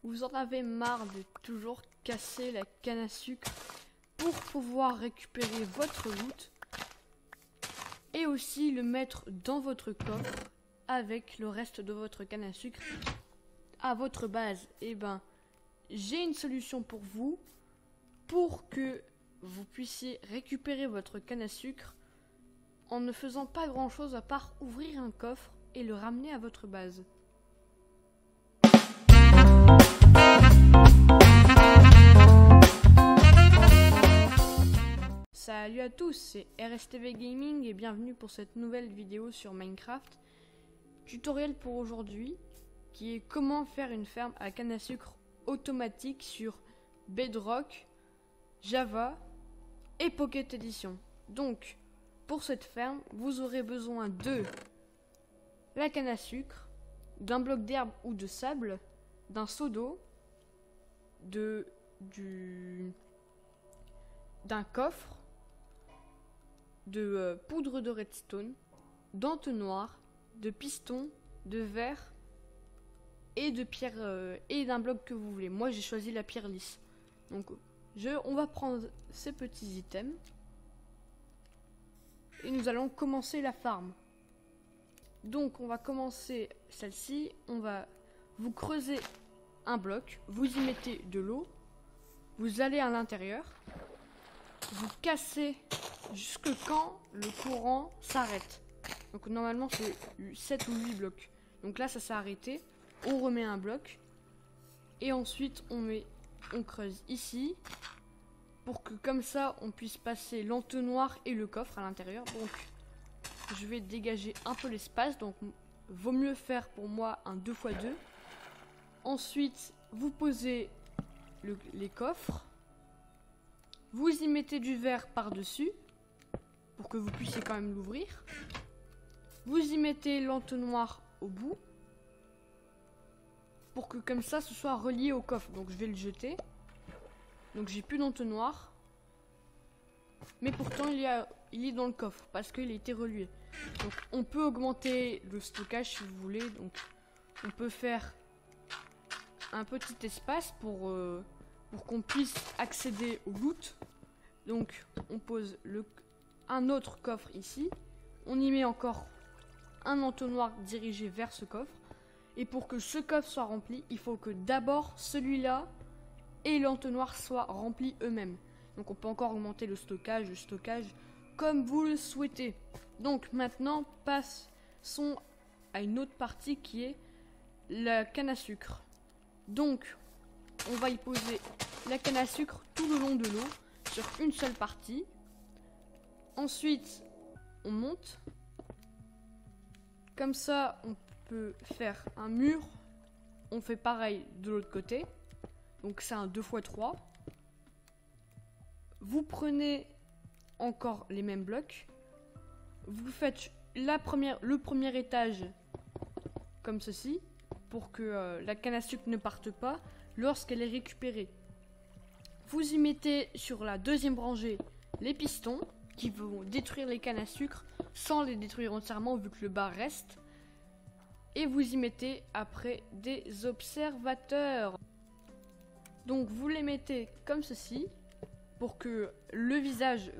Vous en avez marre de toujours casser la canne à sucre pour pouvoir récupérer votre loot et aussi le mettre dans votre coffre avec le reste de votre canne à sucre à votre base. Et ben, j'ai une solution pour vous pour que vous puissiez récupérer votre canne à sucre en ne faisant pas grand chose à part ouvrir un coffre et le ramener à votre base. Salut à tous, c'est RSTV Gaming et bienvenue pour cette nouvelle vidéo sur Minecraft. Tutoriel pour aujourd'hui qui est comment faire une ferme à canne à sucre automatique sur Bedrock, Java et Pocket Edition. Donc pour cette ferme, vous aurez besoin de la canne à sucre, d'un bloc d'herbe ou de sable, d'un seau d'eau, d'un coffre, de poudre de redstone, d'entonnoir, de piston, de verre et de pierre et d'un bloc que vous voulez. Moi j'ai choisi la pierre lisse. Donc on va prendre ces petits items et nous allons commencer la farm. Donc on va commencer celle-ci. Vous creusez un bloc, vous y mettez de l'eau, vous allez à l'intérieur, vous cassez jusque quand le courant s'arrête. Donc normalement c'est 7 ou 8 blocs. Donc là ça s'est arrêté, on remet un bloc et ensuite on creuse ici pour que comme ça on puisse passer l'entonnoir et le coffre à l'intérieur. Donc je vais dégager un peu l'espace, donc vaut mieux faire pour moi un 2x2. Ensuite vous posez les coffres, vous y mettez du verre par dessus pour que vous puissiez quand même l'ouvrir. Vous y mettez l'entonnoir au bout pour que comme ça ce soit relié au coffre. Donc je vais le jeter. Donc j'ai plus d'entonnoir, mais pourtant il est dans le coffre parce qu'il a été relié. Donc on peut augmenter le stockage si vous voulez. Donc on peut faire un petit espace pour qu'on puisse accéder au loot. Donc on pose un autre coffre ici, on y met encore un entonnoir dirigé vers ce coffre, et pour que ce coffre soit rempli, il faut que d'abord celui-là et l'entonnoir soient remplis eux-mêmes. Donc on peut encore augmenter le stockage comme vous le souhaitez. Donc maintenant passons à une autre partie qui est la canne à sucre. Donc on va y poser la canne à sucre tout le long de l'eau sur une seule partie. Ensuite on monte. Comme ça on peut faire un mur. On fait pareil de l'autre côté. Donc c'est un 2x3. Vous prenez encore les mêmes blocs. Vous faites le premier étage comme ceci pour que la canne à sucre ne parte pas lorsqu'elle est récupérée. Vous y mettez sur la deuxième rangée les pistons qui vont détruire les cannes à sucre sans les détruire entièrement vu que le bas reste. Et vous y mettez après des observateurs. Donc vous les mettez comme ceci pour que le visage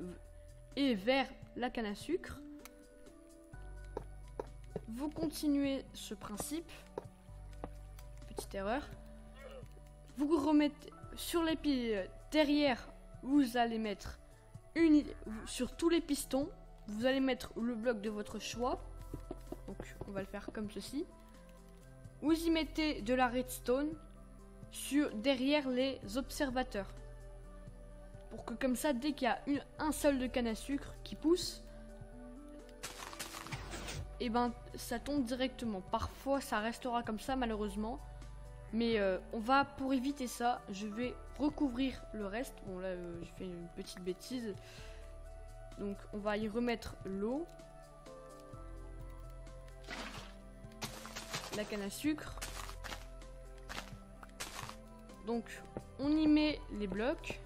est vers la canne à sucre. Vous continuez ce principe. Petite erreur. Vous remettez sur les pieds derrière, vous allez mettre sur tous les pistons, vous allez mettre le bloc de votre choix. Donc on va le faire comme ceci. Vous y mettez de la redstone derrière les observateurs. Pour que comme ça, dès qu'il y a un seul de canne à sucre qui pousse, et ben ça tombe directement. Parfois ça restera comme ça malheureusement. Mais pour éviter ça, je vais recouvrir le reste. Bon là j'ai fait une petite bêtise. Donc on va y remettre l'eau, la canne à sucre. Donc on y met les blocs.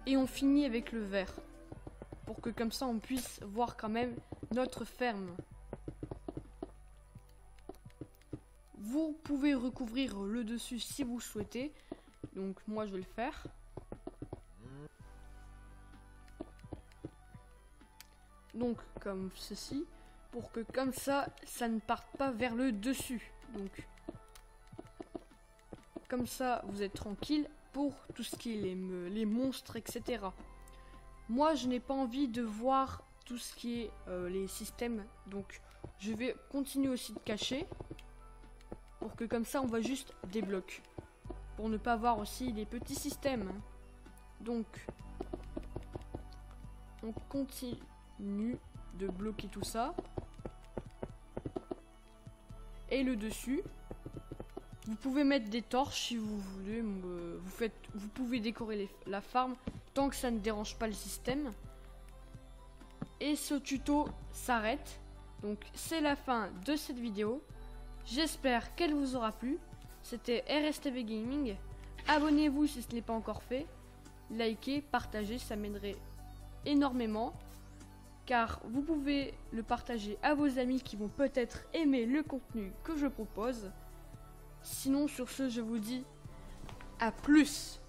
Et on finit avec le verre. Pour que comme ça on puisse voir quand même notre ferme. Vous pouvez recouvrir le dessus si vous souhaitez. Donc moi je vais le faire. Donc comme ceci. Pour que comme ça ne parte pas vers le dessus. Donc comme ça vous êtes tranquille pour tout ce qui est les monstres, etc. Moi je n'ai pas envie de voir tout ce qui est les systèmes. Donc je vais continuer aussi de cacher. Pour que comme ça on voit juste des blocs. Pour ne pas voir aussi les petits systèmes. Donc on continue de bloquer tout ça. Et le dessus, vous pouvez mettre des torches si vous voulez. Vous pouvez décorer la farm tant que ça ne dérange pas le système. Et ce tuto s'arrête. Donc c'est la fin de cette vidéo. J'espère qu'elle vous aura plu. C'était RSTV Gaming. Abonnez-vous si ce n'est pas encore fait. Likez, partagez, ça m'aiderait énormément. Car vous pouvez le partager à vos amis qui vont peut-être aimer le contenu que je propose. Sinon sur ce je vous dis à plus.